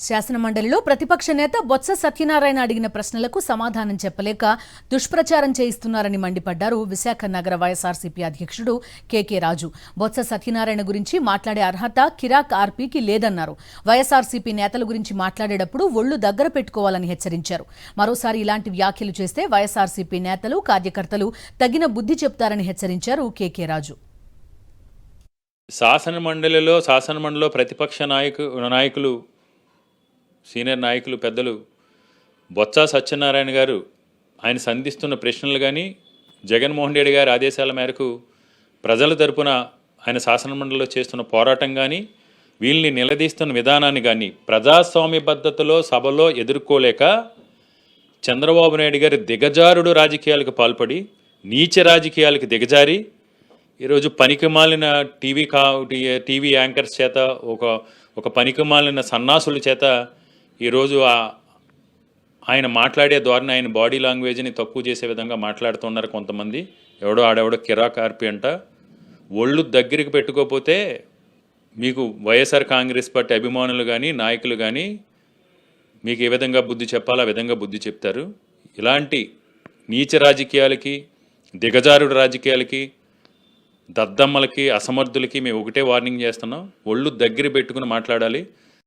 శాసనమండలిలో ప్రతిపక్ష నేత బొత్స సత్యనారాయణ అడిగిన ప్రశ్నలకు సమాధానం చెప్పలేక దుష్ప్రచారం చేయిస్తున్నారని మండిపడ్డారు విశాఖ నగర వైఎస్ఆర్సీపీ అధ్యక్షుడు కేకే రాజు. బొత్స సత్యనారాయణ గురించి మాట్లాడే అర్హత కిరాక్ ఆర్పీకి లేదన్నారు. వైఎస్ఆర్సీపీ నేతల గురించి మాట్లాడేటప్పుడు ఒళ్లు దగ్గర పెట్టుకోవాలని హెచ్చరించారు. మరోసారి ఇలాంటి వ్యాఖ్యలు చేస్తే వైఎస్ఆర్సీపీ నేతలు కార్యకర్తలు తగిన బుద్ధి చెప్తారని హెచ్చరించారు కేకే రాజు. శాసనమండలిలో ప్రతిపక్ష నాయకులు సీనియర్ నాయకులు పెద్దలు బొత్స సత్యనారాయణ గారు ఆయన సంధిస్తున్న ప్రశ్నలు కానీ జగన్మోహన్ రెడ్డి గారి ఆదేశాల మేరకు ప్రజల తరపున ఆయన శాసనమండలిలో చేస్తున్న పోరాటం కానీ వీళ్ళని నిలదీస్తున్న విధానాన్ని కానీ ప్రజాస్వామ్య పద్ధతిలో సభలో ఎదుర్కోలేక చంద్రబాబు నాయుడు గారి దిగజారుడు రాజకీయాలకు పాల్పడి నీచ రాజకీయాలకు దిగజారి ఈరోజు పనికిమాలిన టీవీ యాంకర్స్ చేత ఒక పనికిమాలిన సన్నాసుల చేత ఈరోజు ఆయన మాట్లాడే ధోరణి ఆయన బాడీ లాంగ్వేజ్ని తక్కువ చేసే విధంగా మాట్లాడుతున్నారు కొంతమంది. ఆడెవడో కిరాక్ ఆర్పి అంట. ఒళ్ళు దగ్గరికి పెట్టుకోకపోతే మీకు వైఎస్ఆర్ కాంగ్రెస్ పార్టీ అభిమానులు కానీ నాయకులు కానీ మీకు ఏ విధంగా బుద్ధి చెప్పాలో ఆ విధంగా బుద్ధి చెప్తారు. ఇలాంటి నీచ రాజకీయాలకి దిగజారుడు రాజకీయాలకి దద్దమ్మలకి అసమర్థులకి మేము ఒకటే వార్నింగ్ చేస్తున్నాం. ఒళ్ళు దగ్గర పెట్టుకుని మాట్లాడాలి.